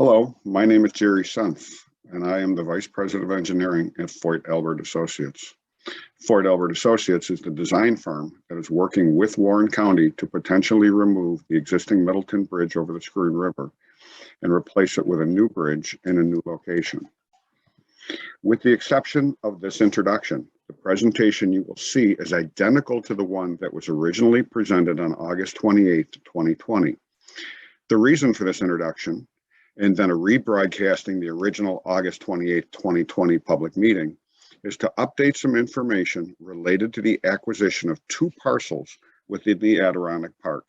Hello, my name is Jerry Senth, and I am the Vice President of Engineering at Fort Albert Associates. Fort Albert Associates is the design firm that is working with Warren County to potentially remove the existing Middleton Bridge over the Scroon River and replace it with a new bridge in a new location. With the exception of this introduction, the presentation you will see is identical to the one that was originally presented on August 28, 2020. The reason for this introduction, and then a rebroadcasting the original August 28, 2020 public meeting, is to update some information related to the acquisition of two parcels within the Adirondack Park.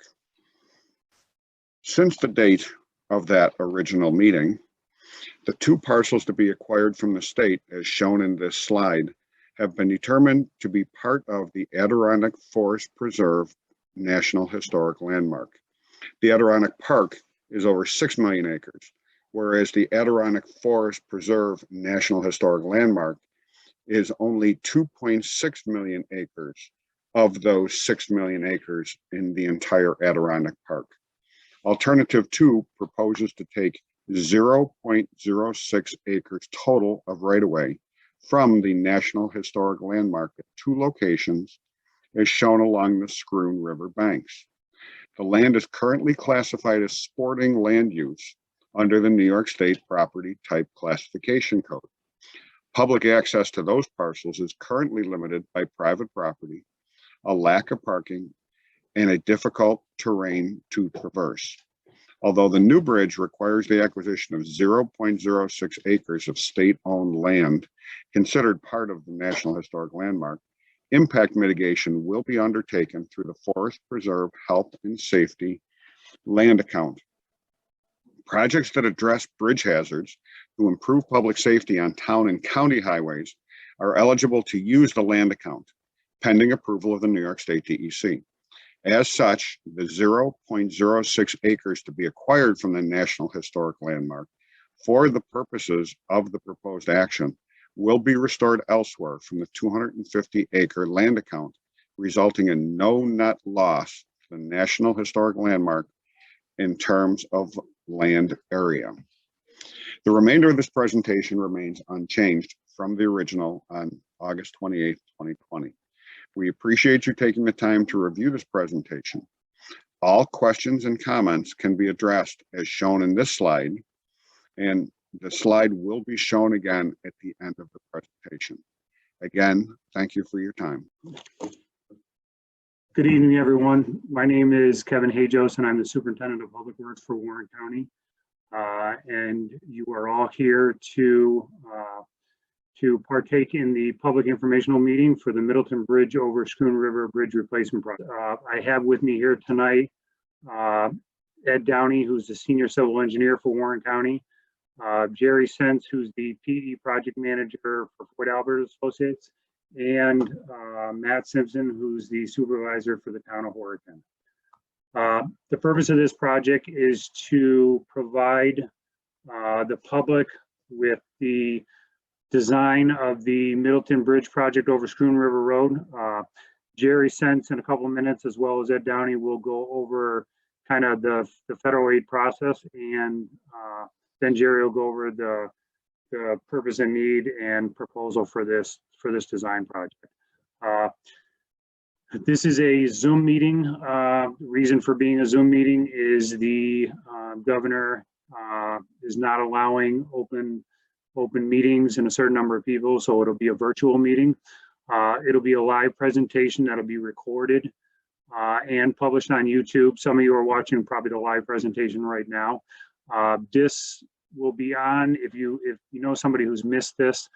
Since the date of that original meeting, the two parcels to be acquired from the state, as shown in this slide, have been determined to be part of the Adirondack Forest Preserve National Historic Landmark. The Adirondack Park is over 6 million acres, whereas the Adirondack Forest Preserve National Historic Landmark is only 2.6 million acres of those 6 million acres in the entire Adirondack Park. Alternative 2 proposes to take 0.06 acres total of right-of-way from the National Historic Landmark at two locations as shown along the Scroon River banks. The land is currently classified as sporting land use under the New York State Property Type Classification Code. Public access to those parcels is currently limited by private property, a lack of parking, and a difficult terrain to traverse. Although the new bridge requires the acquisition of 0.06 acres of state-owned land considered part of the National Historic Landmark, impact mitigation will be undertaken through the Forest Preserve Health and Safety Land Account. Projects that address bridge hazards to improve public safety on town and county highways are eligible to use the land account, pending approval of the New York State DEC. As such, the 0.06 acres to be acquired from the National Historic Landmark for the purposes of the proposed action will be restored elsewhere from the 250-acre land account, resulting in no net loss to the National Historic Landmark in terms of land area. The remainder of this presentation remains unchanged from the original on August 28, 2020. We appreciate you taking the time to review this presentation. All questions and comments can be addressed as shown in this slide, and the slide will be shown again at the end of the presentation. Again, thank you for your time. Good evening, everyone. My name is Kevin Hajos, and I'm the Superintendent of Public Works for Warren County. And you are all here to partake in the public informational meeting for the Middleton Bridge over Scroon River Bridge Replacement Project. I have with me here tonight Ed Downey, who's the Senior Civil Engineer for Warren County, Jerry Senth, who's the PE Project Manager for Fort Albert Associates, and Matt Simpson, who's the Supervisor for the Town of Horicon. The purpose of this project is to provide the public with the design of the Middleton Bridge project over Scroon River Road. Jerry Senth in a couple of minutes, as well as Ed Downey, will go over kind of the federal aid process, and then Jerry will go over the purpose and need and proposal for this design project. This is a Zoom meeting. Reason for being a Zoom meeting is the governor is not allowing open meetings in a certain number of people, so it'll be a virtual meeting. It'll be a live presentation that'll be recorded and published on YouTube. Some of you are watching probably the live presentation right now. This will be on, if you know somebody who's missed this,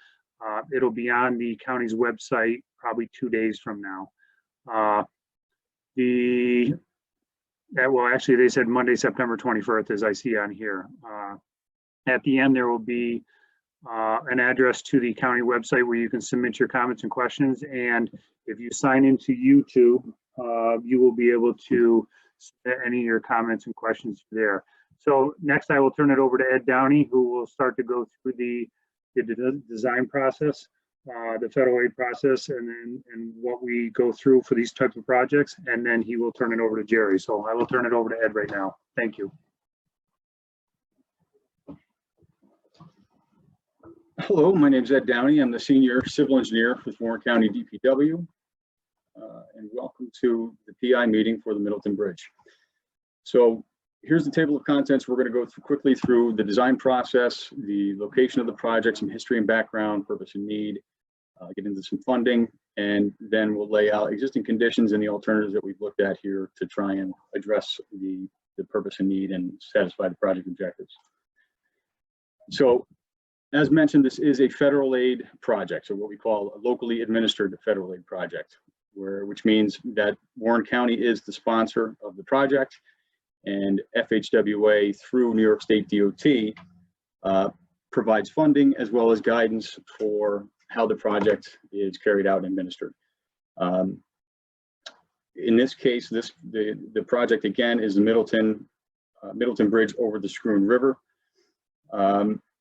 it'll be on the county's website probably 2 days from now. Well, actually they said Monday, September 21st, as I see on here. At the end, there will be an address to the county website where you can submit your comments and questions. And if you sign into YouTube, you will be able to submit any of your comments and questions there. So next I will turn it over to Ed Downey, who will start to go through the design process, the federal aid process, and what we go through for these types of projects. And then he will turn it over to Jerry. So I will turn it over to Ed right now. Thank you. Hello, my name is Ed Downey. I'm the Senior Civil Engineer with Warren County DPW, and welcome to the PI meeting for the Middleton Bridge. So here's the table of contents. We're going to go quickly through the design process, the location of the project, some history and background, purpose and need, get into some funding, and then we'll lay out existing conditions and the alternatives that we've looked at here to try and address the purpose and need and satisfy the project objectives. So, as mentioned, this is a federal aid project, so what we call a locally administered federal aid project, which means that Warren County is the sponsor of the project, and FHWA through New York State DOT provides funding as well as guidance for how the project is carried out and administered. In this case, the project again is the Middleton Bridge over the Scroon River.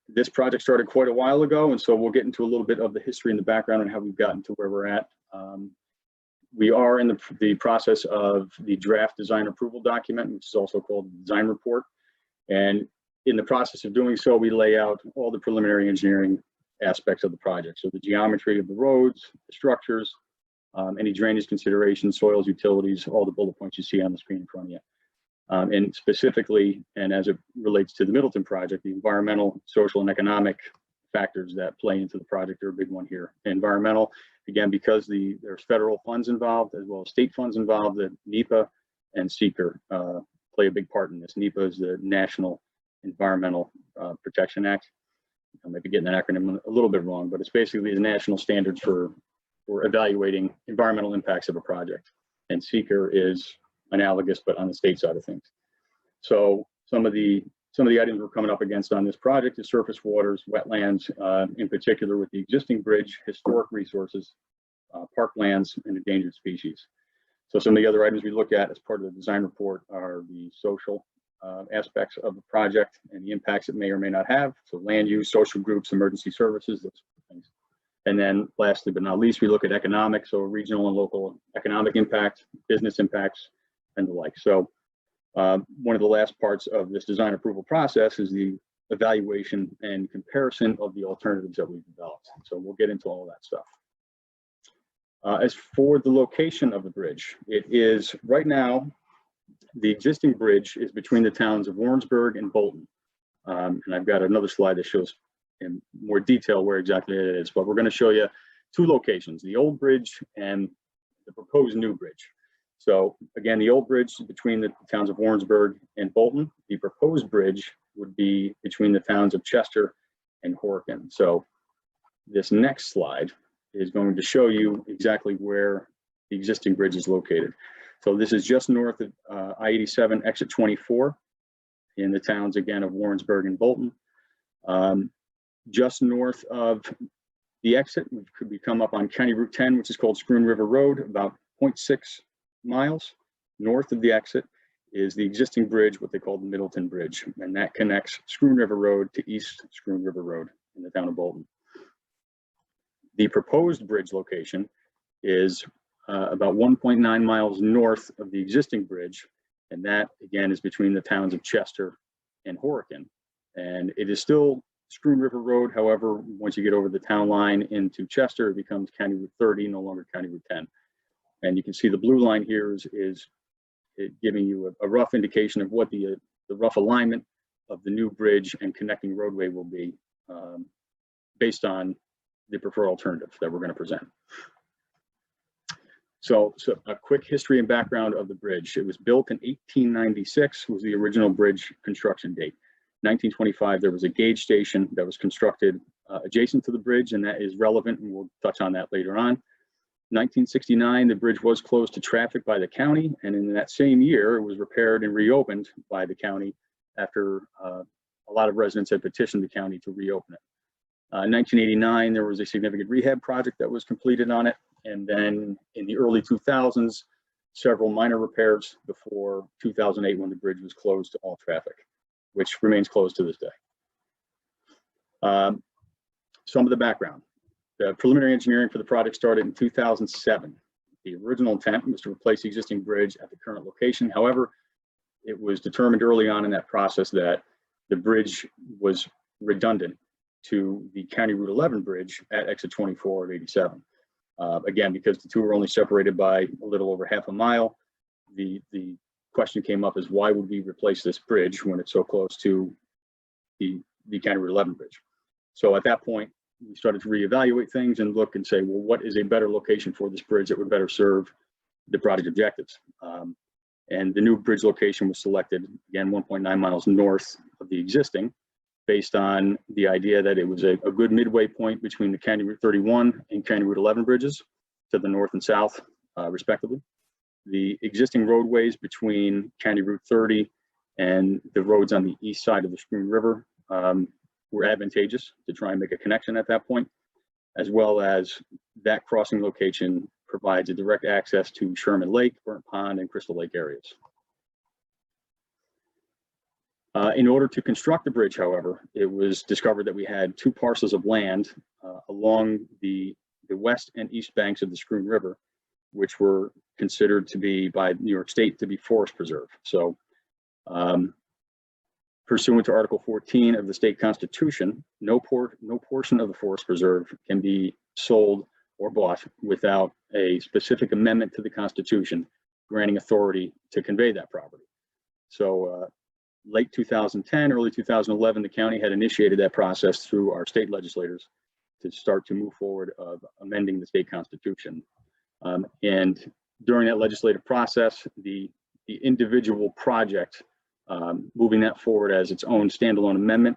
This project started quite a while ago, and so we'll get into a little bit of the history and the background and how we've gotten to where we're at. We are in the process of the draft design approval document, which is also called the design report. And in the process of doing so, we lay out all the preliminary engineering aspects of the project. So the geometry of the roads, the structures, any drainage considerations, soils, utilities, all the bullet points you see on the screen in front of you. And specifically, and as it relates to the Middleton project, the environmental, social, and economic factors that play into the project are a big one here. Environmental, again, because there's federal funds involved as well as state funds involved, the NEPA and SEEKR play a big part in this. NEPA is the National Environmental Protection Act. I might be getting that acronym a little bit wrong, but it's basically the national standards for evaluating environmental impacts of a project. And SEEKR is analogous, but on the state side of things. So some of the items we're coming up against on this project is surface waters, wetlands, in particular with the existing bridge, historic resources, parklands, and endangered species. So some of the other items we look at as part of the design report are the social aspects of the project and the impacts it may or may not have. So land use, social groups, emergency services, those things. And then lastly, but not least, we look at economic, so regional and local economic impact, business impacts, and the like. So one of the last parts of this design approval process is the evaluation and comparison of the alternatives that we've developed. So we'll get into all of that stuff. As for the location of the bridge, it is right now, the existing bridge is between the towns of Warrensburg and Bolton. And I've got another slide that shows in more detail where exactly it is, but we're going to show you two locations, the old bridge and the proposed new bridge. So again, the old bridge is between the towns of Warrensburg and Bolton. The proposed bridge would be between the towns of Chester and Horicon. So this next slide is going to show you exactly where the existing bridge is located. So this is just north of I-87 exit 24 in the towns again of Warrensburg and Bolton. Just north of the exit, we come up on County Route 10, which is called Scroon River Road, about 0.6 miles north of the exit is the existing bridge, what they call the Middleton Bridge, and that connects Scroon River Road to East Scroon River Road in the town of Bolton. The proposed bridge location is about 1.9 miles north of the existing bridge, and that again is between the towns of Chester and Horicon. And it is still Scroon River Road. However, once you get over the town line into Chester, it becomes County Route 30, no longer County Route 10. And you can see the blue line here is giving you a rough indication of what the rough alignment of the new bridge and connecting roadway will be based on the preferred alternative that we're going to present. So a quick history and background of the bridge. It was built in 1896, was the original bridge construction date. 1925, there was a gauge station that was constructed adjacent to the bridge, and that is relevant, and we'll touch on that later on. 1969, the bridge was closed to traffic by the county, and in that same year, it was repaired and reopened by the county after a lot of residents had petitioned the county to reopen it. In 1989, there was a significant rehab project that was completed on it, and then in the early 2000s, several minor repairs before 2008 when the bridge was closed to all traffic, which remains closed to this day. Some of the background. The preliminary engineering for the project started in 2007. The original intent was to replace the existing bridge at the current location. However, it was determined early on in that process that the bridge was redundant to the County Route 11 bridge at exit 24 of 87. Again, because the two are only separated by a little over half a mile, the question came up is why would we replace this bridge when it's so close to the County Route 11 bridge? So at that point, we started to reevaluate things and look and say, well, what is a better location for this bridge that would better serve the project objectives? And the new bridge location was selected, again, 1.9 miles north of the existing, based on the idea that it was a good midway point between the County Route 31 and County Route 11 bridges to the north and south, respectively. The existing roadways between County Route 30 and the roads on the east side of the Scroon River were advantageous to try and make a connection at that point, as well as that crossing location provides a direct access to Sherman Lake, Burnt Pond, and Crystal Lake areas. In order to construct the bridge, however, it was discovered that we had two parcels of land along the west and east banks of the Scroon River, which were considered to be by New York State to be forest preserve. So pursuant to Article 14 of the state constitution, no portion of the forest preserve can be sold or bought without a specific amendment to the Constitution granting authority to convey that property. So late 2010, early 2011, the county had initiated that process through our state legislators to start to move forward of amending the state constitution. And during that legislative process, the individual project, moving that forward as its own standalone amendment,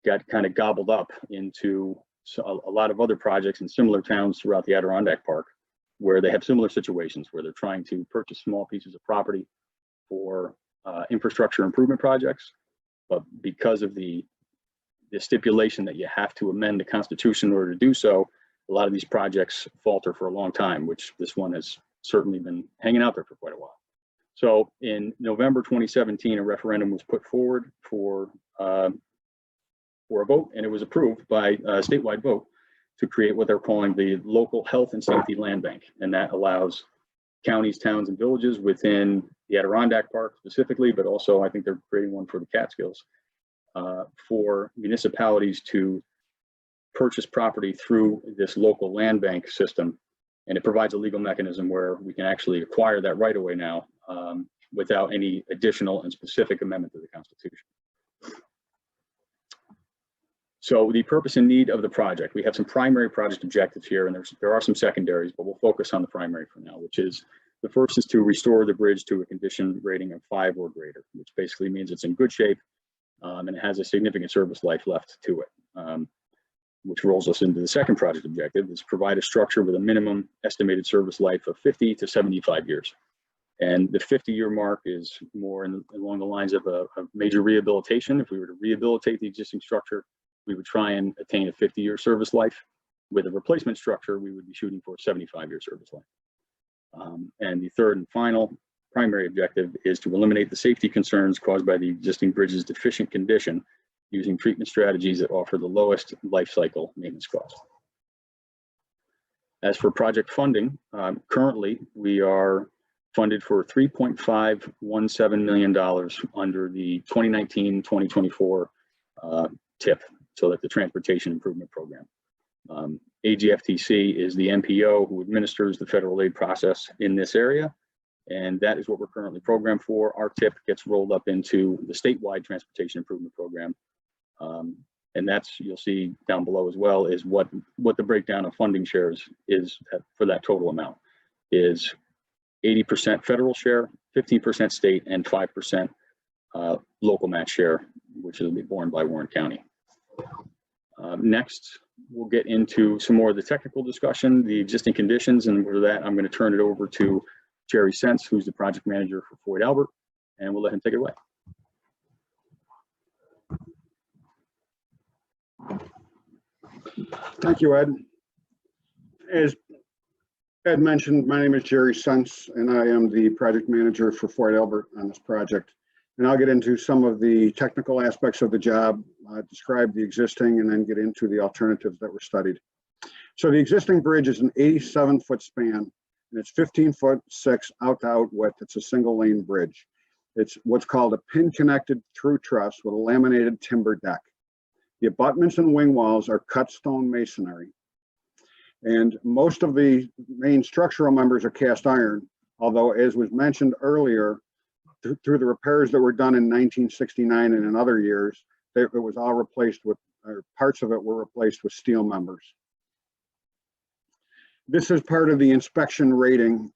got kind of gobbled up into a lot of other projects in similar towns throughout the Adirondack Park, where they have similar situations where they're trying to purchase small pieces of property for infrastructure improvement projects. But because of the stipulation that you have to amend the Constitution in order to do so, a lot of these projects falter for a long time, which this one has certainly been hanging out there for quite a while. So in November 2017, a referendum was put forward for a vote, and it was approved by a statewide vote to create what they're calling the Local Health and Safety Land Bank. And that allows counties, towns, and villages within the Adirondack Park specifically, but also I think they're creating one for the Catskills, for municipalities to purchase property through this local land bank system. And it provides a legal mechanism where we can actually acquire that right away now without any additional and specific amendment to the Constitution. So the purpose and need of the project, we have some primary project objectives here, and there are some secondaries, but we'll focus on the primary for now, which is the first is to restore the bridge to a condition rating of 5 or greater, which basically means it's in good shape and it has a significant service life left to it. Which rolls us into the second project objective, is provide a structure with a minimum estimated service life of 50 to 75 years. And the 50-year mark is more along the lines of a major rehabilitation. If we were to rehabilitate the existing structure, we would try and attain a 50-year service life. With a replacement structure, we would be shooting for a 75-year service life. And the third and final primary objective is to eliminate the safety concerns caused by the existing bridge's deficient condition using treatment strategies that offer the lowest life cycle maintenance cost. As for project funding, currently we are funded for $3.517 million under the 2019-2024 TIP, so that the Transportation Improvement Program. AGFTC is the MPO who administers the federal aid process in this area, and that is what we're currently programmed for. Our TIP gets rolled up into the statewide Transportation Improvement Program. And that's, you'll see down below as well, is what the breakdown of funding shares is for that total amount is 80% federal share, 15% state, and 5% local match share, which will be borne by Warren County. Next, we'll get into some more of the technical discussion, the existing conditions, and with that, I'm going to turn it over to Jerry Sense, who's the project manager for Floyd Albert, and we'll let him take it away. Thank you, Ed. As Ed mentioned, my name is Jerry Sense, and I am the project manager for Floyd Albert on this project. And I'll get into some of the technical aspects of the job, describe the existing, and then get into the alternatives that were studied. So the existing bridge is an 87-foot span, and it's 15'6" out-to-out width. It's a single-lane bridge. It's what's called a pin-connected through truss with a laminated timber deck. The abutments and wing walls are cut stone masonry. And most of the main structural members are cast iron, although as was mentioned earlier, through the repairs that were done in 1969 and in other years, it was all replaced with, or parts of it were replaced with steel members. This is part of the inspection rating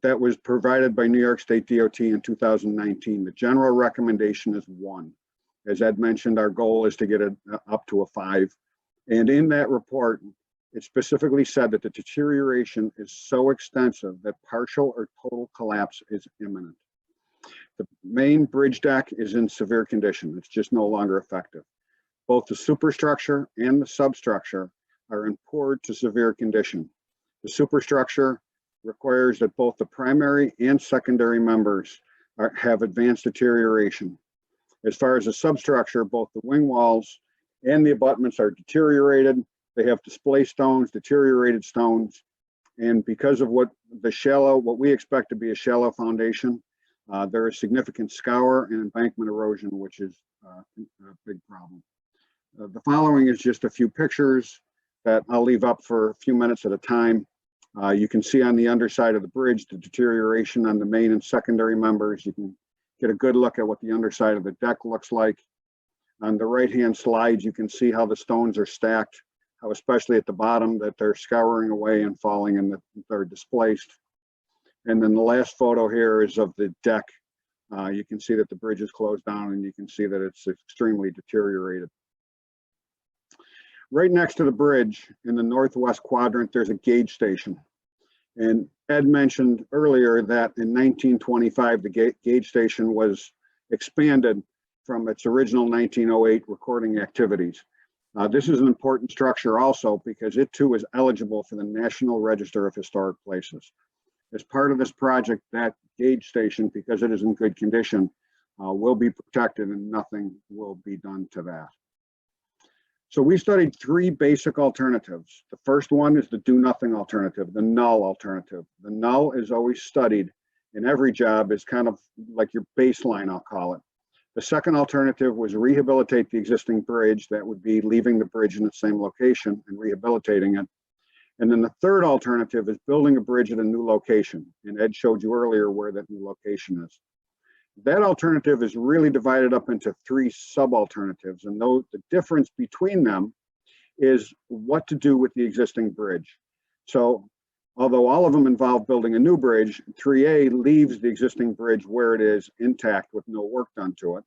that was provided by New York State DOT in 2019. The general recommendation is 1. As Ed mentioned, our goal is to get it up to a 5. And in that report, it specifically said that the deterioration is so extensive that partial or total collapse is imminent. The main bridge deck is in severe condition. It's just no longer effective. Both the superstructure and the substructure are in poor to severe condition. The superstructure requires that both the primary and secondary members have advanced deterioration. As far as the substructure, both the wing walls and the abutments are deteriorated. They have displaced stones, deteriorated stones, and because of what we expect to be a shallow foundation, there is significant scour and embankment erosion, which is a big problem. The following is just a few pictures that I'll leave up for a few minutes at a time. You can see on the underside of the bridge the deterioration on the main and secondary members. You can get a good look at what the underside of the deck looks like. On the right-hand slides, you can see how the stones are stacked, how especially at the bottom that they're scouring away and falling and that they're displaced. And then the last photo here is of the deck. You can see that the bridge is closed down and you can see that it's extremely deteriorated. Right next to the bridge in the northwest quadrant, there's a gauge station. And Ed mentioned earlier that in 1925, the gauge station was expanded from its original 1908 recording activities. This is an important structure also because it too is eligible for the National Register of Historic Places. As part of this project, that gauge station, because it is in good condition, will be protected and nothing will be done to that. So we studied 3 basic alternatives. The first one is the do nothing alternative, the null alternative. The null is always studied in every job as kind of like your baseline, I'll call it. The second alternative was rehabilitate the existing bridge. That would be leaving the bridge in the same location and rehabilitating it. And then the third alternative is building a bridge at a new location. And Ed showed you earlier where that new location is. That alternative is really divided up into 3 sub-alternatives. And the difference between them is what to do with the existing bridge. So although all of them involve building a new bridge, 3A leaves the existing bridge where it is intact with no work done to it.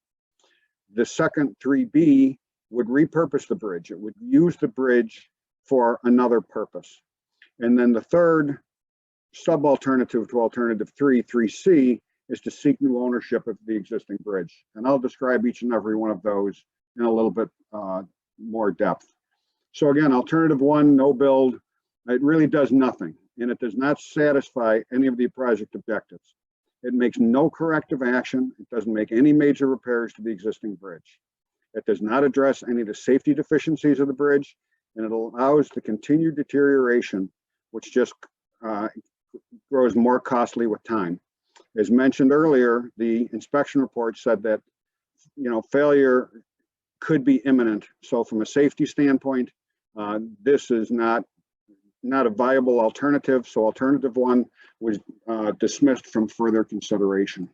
The second 3B would repurpose the bridge. It would use the bridge for another purpose. And then the third sub-alternative to alternative 3C, is to seek new ownership of the existing bridge. And I'll describe each and every one of those in a little bit more depth. So again, alternative 1, no build, it really does nothing. And it does not satisfy any of the project objectives. It makes no corrective action. It doesn't make any major repairs to the existing bridge. It does not address any of the safety deficiencies of the bridge, and it allows the continued deterioration, which just grows more costly with time. As mentioned earlier, the inspection report said that, failure could be imminent. So from a safety standpoint, this is not a viable alternative. So alternative 1 was dismissed from further consideration.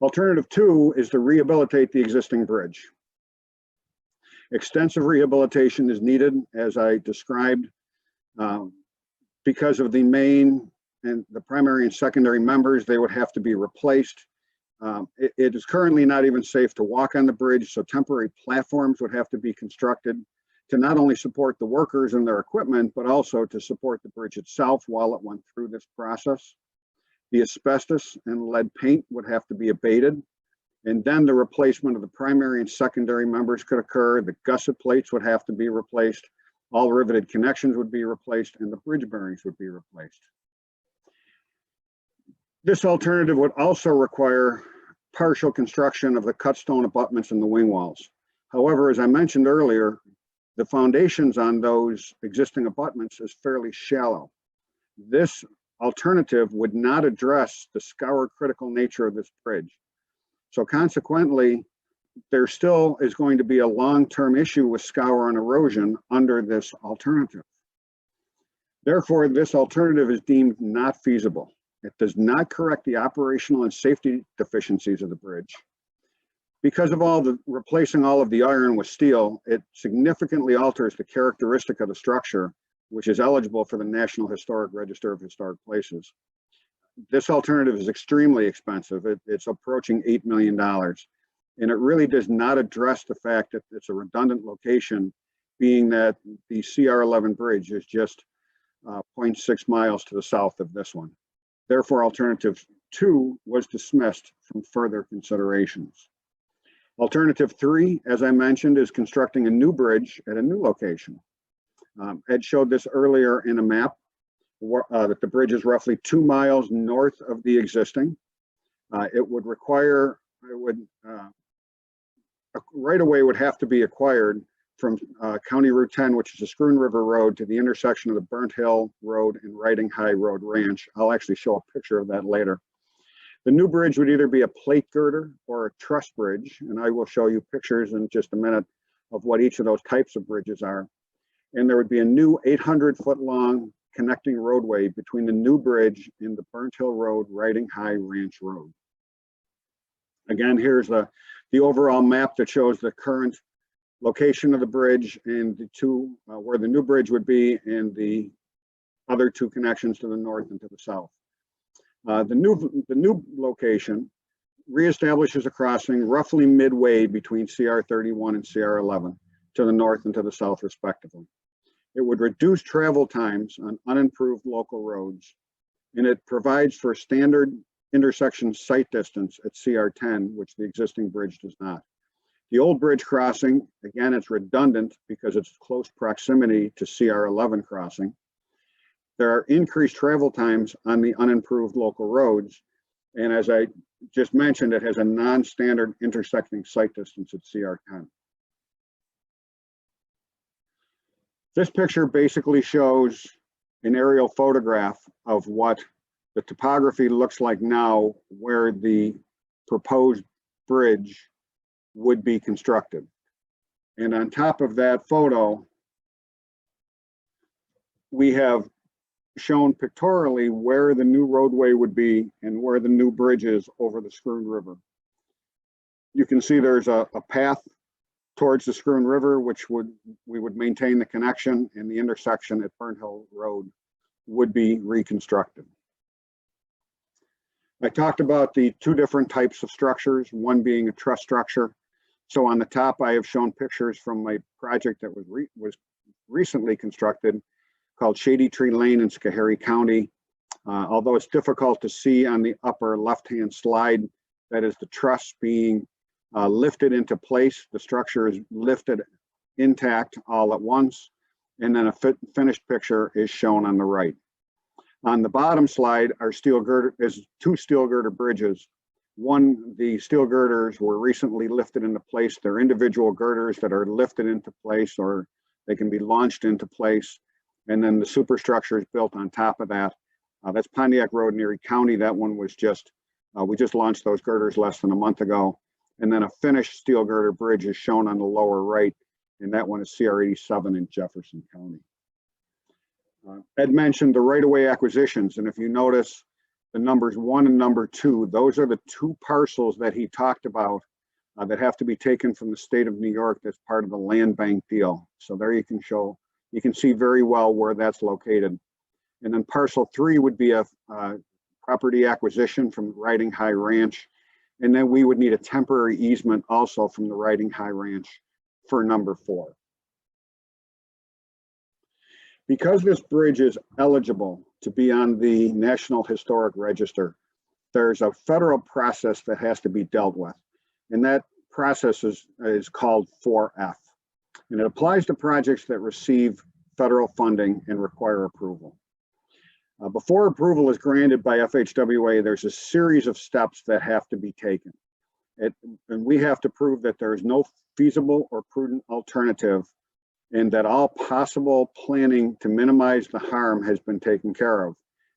Alternative 2 is to rehabilitate the existing bridge. Extensive rehabilitation is needed, as I described, because of the main and the primary and secondary members. They would have to be replaced. It is currently not even safe to walk on the bridge, so temporary platforms would have to be constructed to not only support the workers and their equipment, but also to support the bridge itself while it went through this process. The asbestos and lead paint would have to be abated, and then the replacement of the primary and secondary members could occur. The gusset plates would have to be replaced, all riveted connections would be replaced, and the bridge bearings would be replaced. This alternative would also require partial construction of the cut stone abutments and the wing walls. However, as I mentioned earlier, the foundations on those existing abutments is fairly shallow. This alternative would not address the scour critical nature of this bridge. So consequently, there still is going to be a long-term issue with scour and erosion under this alternative. Therefore, this alternative is deemed not feasible. It does not correct the operational and safety deficiencies of the bridge. Because of replacing all of the iron with steel, it significantly alters the characteristic of the structure, which is eligible for the National Historic Register of Historic Places. This alternative is extremely expensive. It's approaching $8 million. And it really does not address the fact that it's a redundant location, being that the CR11 bridge is just 0.6 miles to the south of this one. Therefore, alternative 2 was dismissed from further considerations. Alternative 3, as I mentioned, is constructing a new bridge at a new location. Ed showed this earlier in a map, that the bridge is roughly 2 miles north of the existing. It would require, right-of-way would have to be acquired from County Route 10, which is the Schroon River Road, to the intersection of the Burnt Hill Road and Riding High Road Ranch. I'll actually show a picture of that later. The new bridge would either be a plate girder or a truss bridge, and I will show you pictures in just a minute of what each of those types of bridges are. And there would be a new 800-foot-long connecting roadway between the new bridge and the Burnt Hill Road, Riding High Ranch Road. Again, here's the overall map that shows the current location of the bridge and the two, where the new bridge would be, and the other two connections to the north and to the south. The new location reestablishes a crossing roughly midway between CR31 and CR11 to the north and to the south respectively. It would reduce travel times on unimproved local roads, and it provides for standard intersection sight distance at CR10, which the existing bridge does not. The old bridge crossing, again, it's redundant because it's close proximity to CR11 crossing. There are increased travel times on the unimproved local roads. And as I just mentioned, it has a non-standard intersecting sight distance at CR10. This picture basically shows an aerial photograph of what the topography looks like now, where the proposed bridge would be constructed. And on top of that photo, we have shown pictorially where the new roadway would be and where the new bridge is over the Schroon River. You can see there's a path towards the Schroon River, which we would maintain the connection, and the intersection at Burnt Hill Road would be reconstructed. I talked about the two different types of structures, one being a truss structure. So on the top, I have shown pictures from my project that was recently constructed, called Shady Tree Lane in Schoharie County. Although it's difficult to see on the upper left-hand slide, that is the truss being lifted into place. The structure is lifted intact all at once, and then a finished picture is shown on the right. On the bottom slide are two steel girder bridges. One, the steel girders were recently lifted into place. They're individual girders that are lifted into place, or they can be launched into place. And then the superstructure is built on top of that. That's Pontiac Road in Erie County. That one was just, we just launched those girders less than a month ago. And then a finished steel girder bridge is shown on the lower right, and that one is CR87 in Jefferson County. Ed mentioned the right-of-way acquisitions, and if you notice the numbers 1 and number 2, those are the two parcels that he talked about that have to be taken from the state of New York as part of the land bank deal. So there you can see very well where that's located. And then parcel 3 would be a property acquisition from Riding High Ranch. And then we would need a temporary easement also from the Riding High Ranch for number 4. Because this bridge is eligible to be on the National Historic Register, there's a federal process that has to be dealt with. And that process is called 4F. And it applies to projects that receive federal funding and require approval. Before approval is granted by FHWA, there's a series of steps that have to be taken. And we have to prove that there is no feasible or prudent alternative, and that all possible planning to minimize the harm has been taken care of,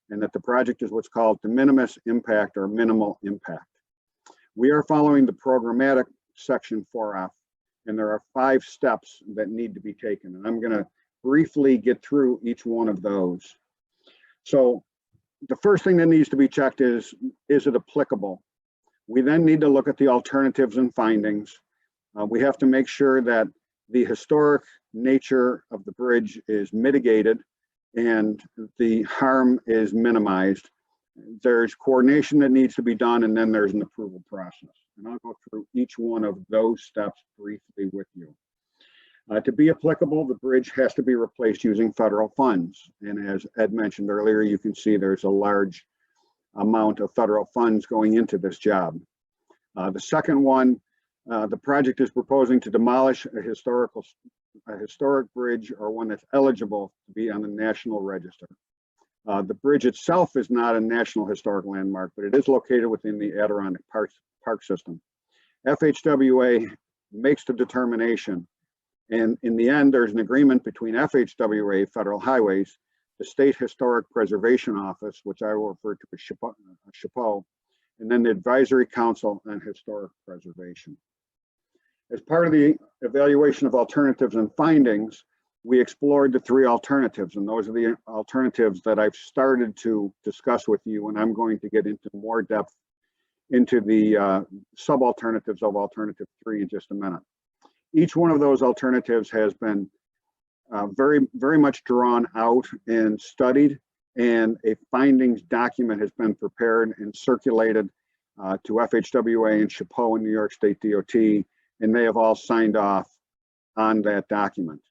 and that the project is what's called de minimis impact or minimal impact. We are following the programmatic section 4F, and there are 5 steps that need to be taken. And I'm going to briefly get through each one of those. So the first thing that needs to be checked is it applicable? We then need to look at the alternatives and findings. We have to make sure that the historic nature of the bridge is mitigated and the harm is minimized. There's coordination that needs to be done, and then there's an approval process. And I'll go through each one of those steps briefly with you. To be applicable, the bridge has to be replaced using federal funds. And as Ed mentioned earlier, you can see there's a large amount of federal funds going into this job. The second one, the project is proposing to demolish a historic bridge or one that's eligible to be on the National Register. The bridge itself is not a National Historic Landmark, but it is located within the Adirondack Park System. FHWA makes the determination, and in the end, there's an agreement between FHWA, Federal Highways, the State Historic Preservation Office, which I will refer to as SHPO, and then the Advisory Council on Historic Preservation. As part of the evaluation of alternatives and findings, we explored the 3 alternatives, and those are the alternatives that I've started to discuss with you, and I'm going to get into more depth into the sub-alternatives of alternative 3 in just a minute. Each one of those alternatives has been very much drawn out and studied, and a findings document has been prepared and circulated to FHWA and SHPO and New York State DOT, and they have all signed off on that document.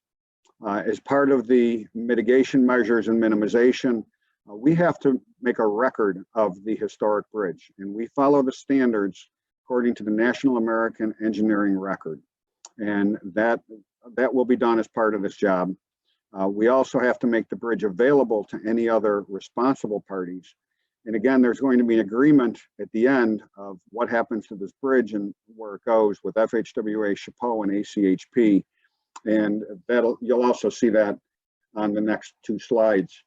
As part of the mitigation measures and minimization, we have to make a record of the historic bridge, and we follow the standards according to the National American Engineering Record, and that will be done as part of this job. We also have to make the bridge available to any other responsible parties. And again, there's going to be an agreement at the end of what happens to this bridge and where it goes with FHWA, SHPO, and ACHP. And you'll also see that on the next 2 slides.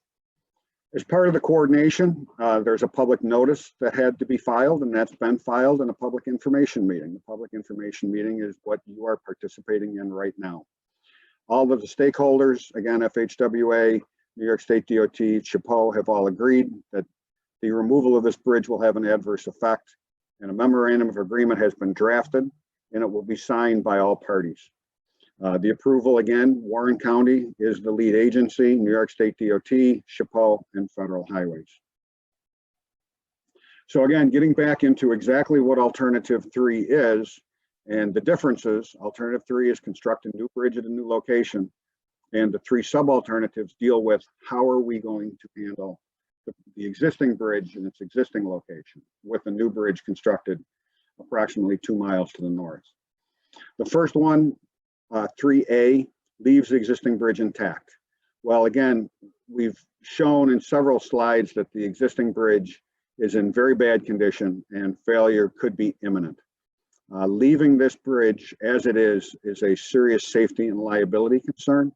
As part of the coordination, there's a public notice that had to be filed, and that's been filed in a public information meeting. The public information meeting is what you are participating in right now. All of the stakeholders, again, FHWA, New York State DOT, SHPO, have all agreed that the removal of this bridge will have an adverse effect, and a memorandum of agreement has been drafted, and it will be signed by all parties. The approval, again, Warren County is the lead agency, New York State DOT, SHPO, and Federal Highways. So again, getting back into exactly what alternative 3 is and the differences, alternative 3 is construct a new bridge at a new location, and the 3 sub-alternatives deal with how are we going to handle the existing bridge in its existing location with a new bridge constructed approximately 2 miles to the north. The first one, 3A, leaves the existing bridge intact. Well, again, we've shown in several slides that the existing bridge is in very bad condition and failure could be imminent. Leaving this bridge as it is a serious safety and liability concern.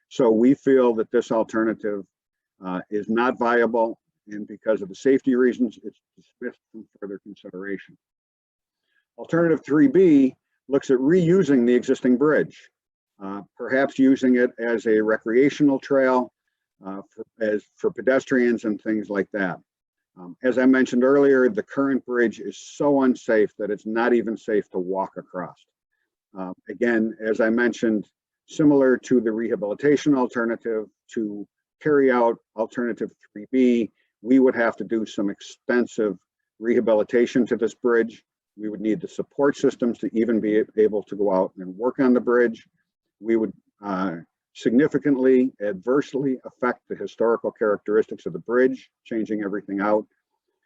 So we feel that this alternative is not viable, and because of the safety reasons, it's dismissed from further consideration. Alternative 3B looks at reusing the existing bridge, perhaps using it as a recreational trail for pedestrians and things like that. As I mentioned earlier, the current bridge is so unsafe that it's not even safe to walk across. Again, as I mentioned, similar to the rehabilitation alternative, to carry out alternative 3B, we would have to do some extensive rehabilitation to this bridge. We would need the support systems to even be able to go out and work on the bridge. We would significantly adversely affect the historical characteristics of the bridge, changing everything out.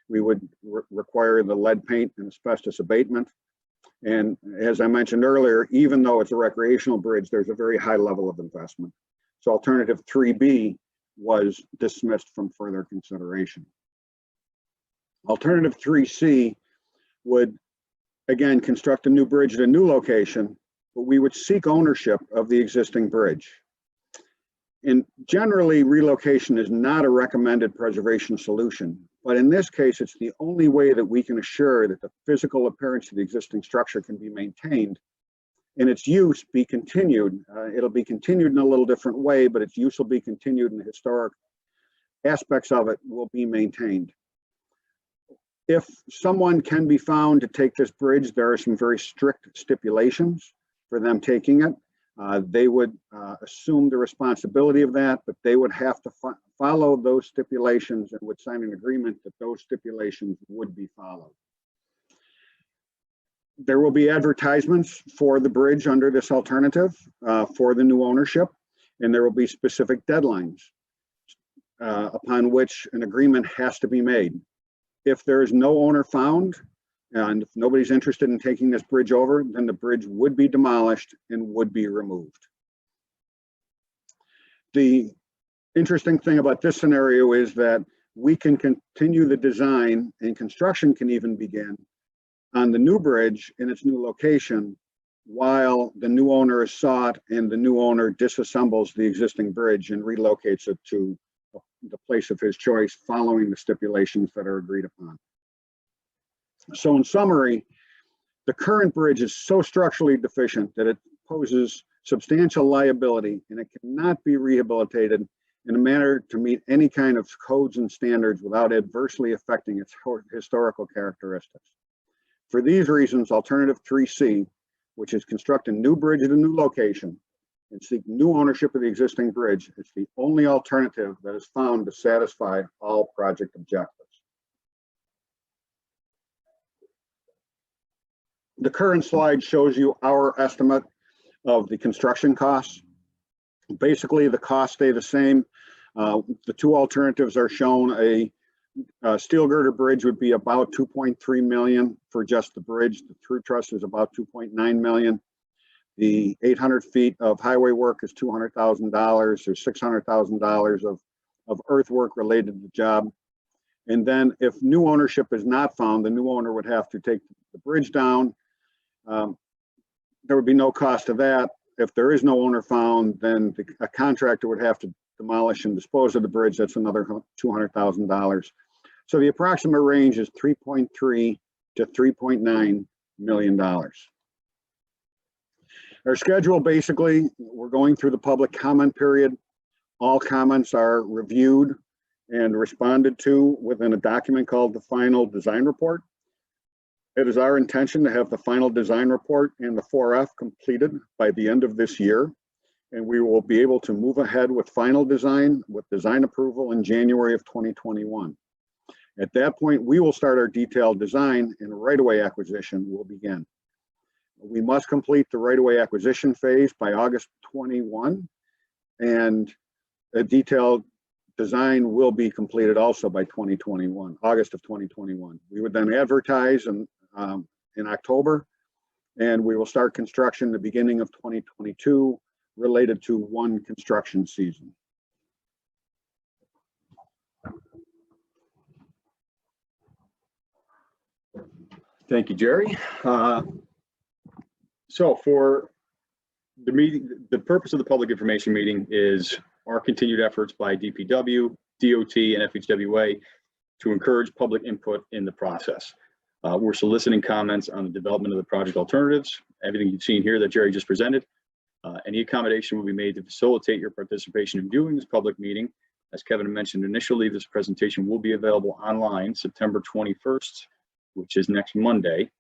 We would require the lead paint and asbestos abatement. And as I mentioned earlier, even though it's a recreational bridge, there's a very high level of investment. So alternative 3B was dismissed from further consideration. Alternative 3C would, again, construct a new bridge at a new location, but we would seek ownership of the existing bridge. And generally, relocation is not a recommended preservation solution, But in this case, it's the only way that we can assure that the physical appearance of the existing structure can be maintained and its use be continued. It'll be continued in a little different way, but its use will be continued and the historic aspects of it will be maintained. If someone can be found to take this bridge, there are some very strict stipulations for them taking it. They would assume the responsibility of that, but they would have to follow those stipulations and would sign an agreement that those stipulations would be followed. There will be advertisements for the bridge under this alternative for the new ownership, and there will be specific deadlines upon which an agreement has to be made. If there is no owner found, and if nobody's interested in taking this bridge over, then the bridge would be demolished and would be removed. The interesting thing about this scenario is that we can continue the design and construction can even begin on the new bridge in its new location while the new owner is sought and the new owner disassembles the existing bridge and relocates it to the place of his choice following the stipulations that are agreed upon. So in summary, the current bridge is so structurally deficient that it poses substantial liability and it cannot be rehabilitated in a manner to meet any kind of codes and standards without adversely affecting its historical characteristics. For these reasons, alternative 3C, which is construct a new bridge at a new location and seek new ownership of the existing bridge, is the only alternative that is found to satisfy all project objectives. The current slide shows you our estimate of the construction costs. Basically, the costs stay the same. The two alternatives are shown. A steel girder bridge would be about 2.3 million for just the bridge. The through truss is about 2.9 million. The 800 feet of highway work is $200,000 or $600,000 of earthwork related to the job. And then if new ownership is not found, the new owner would have to take the bridge down. There would be no cost to that. If there is no owner found, then a contractor would have to demolish and dispose of the bridge. That's another $200,000. So the approximate range is $3.3 to $3.9 million. Our schedule, basically, we're going through the public comment period. All comments are reviewed and responded to within a document called the final design report. It is our intention to have the final design report and the 4F completed by the end of this year, and we will be able to move ahead with final design with design approval in January of 2021. At that point, we will start our detailed design and right-of-way acquisition will begin. We must complete the right-of-way acquisition phase by August 21, and a detailed design will be completed also by 2021, August of 2021. We would then advertise in October, and we will start construction the beginning of 2022 related to one construction season. Thank you, Jerry. So for the meeting, the purpose of the public information meeting is our continued efforts by DPW, DOT, and FHWA to encourage public input in the process. We're soliciting comments on the development of the project alternatives, everything you've seen here that Jerry just presented. Any accommodation will be made to facilitate your participation in viewing this public meeting. As Kevin mentioned initially, this presentation will be available online September 21st, which is next Monday,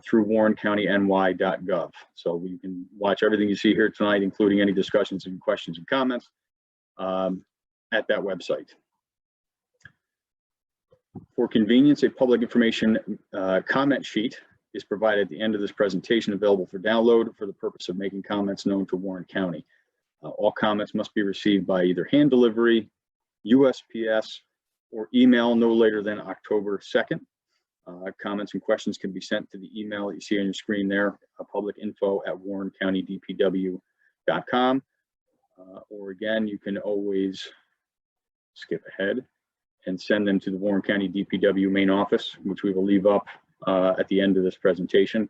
through warrencountiny.gov. So you can watch everything you see here tonight, including any discussions and questions and comments at that website. For convenience, a public information comment sheet is provided at the end of this presentation, available for download for the purpose of making comments known to Warren County. All comments must be received by either hand delivery, USPS, or email no later than October 2nd. Comments and questions can be sent to the email that you see on your screen there, publicinfo@warrencountydpw.com. Or again, you can always skip ahead and send them to the Warren County DPW main office, which we will leave up at the end of this presentation.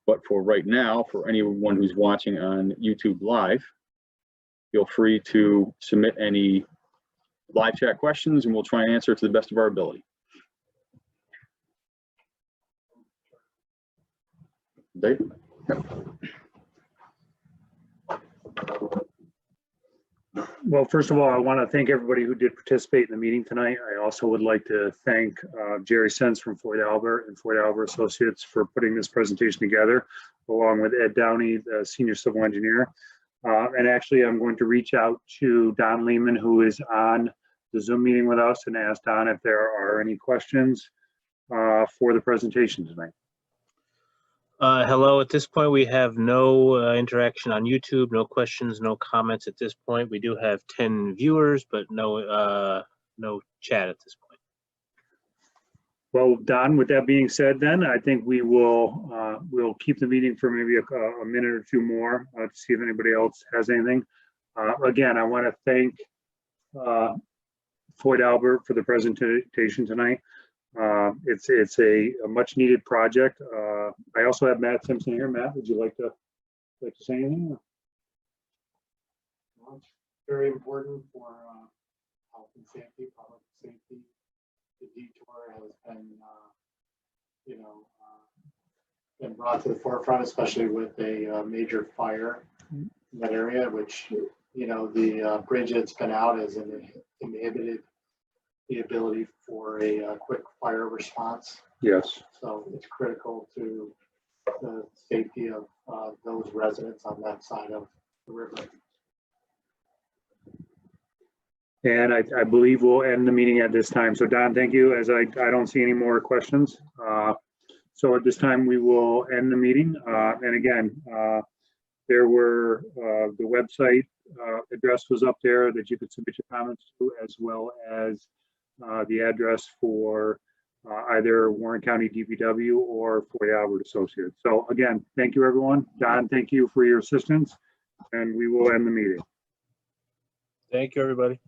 But for right now, for anyone who's watching on YouTube Live, feel free to submit any live chat questions and we'll try and answer to the best of our ability. Dave? Well, first of all, I want to thank everybody who did participate in the meeting tonight. I also would like to thank Jerry Sens from Floyd Albert and Floyd Albert Associates for putting this presentation together, along with Ed Downey, the senior civil engineer. And actually, I'm going to reach out to Don Lehman, who is on the Zoom meeting with us, and ask Don if there are any questions for the presentation tonight. Hello, at this point, we have no interaction on YouTube, no questions, no comments at this point. We do have 10 viewers, but no chat at this point. Well, Don, with that being said, then I think we will we'll keep the meeting for maybe a minute or two more to see if anybody else has anything. Again, I want to thank Floyd Albert for the presentation tonight. It's a much needed project. I also have Matt Simpson here. Matt, would you like to say anything? Well, it's very important for health and safety, public safety. The detour has been, been brought to the forefront, especially with a major fire in that area, which, the bridge that's been out has inhibited the ability for a quick fire response. Yes. So it's critical to the safety of those residents on that side of the river. And I believe we'll end the meeting at this time. So Don, thank you. As I don't see any more questions. So at this time we will end the meeting. And again, there were the website address was up there that you could submit your comments to, as well as the address for either Warren County DPW or Floyd Albert Associates. So again, thank you, everyone. Don, thank you for your assistance, and we will end the meeting. Thank you, everybody.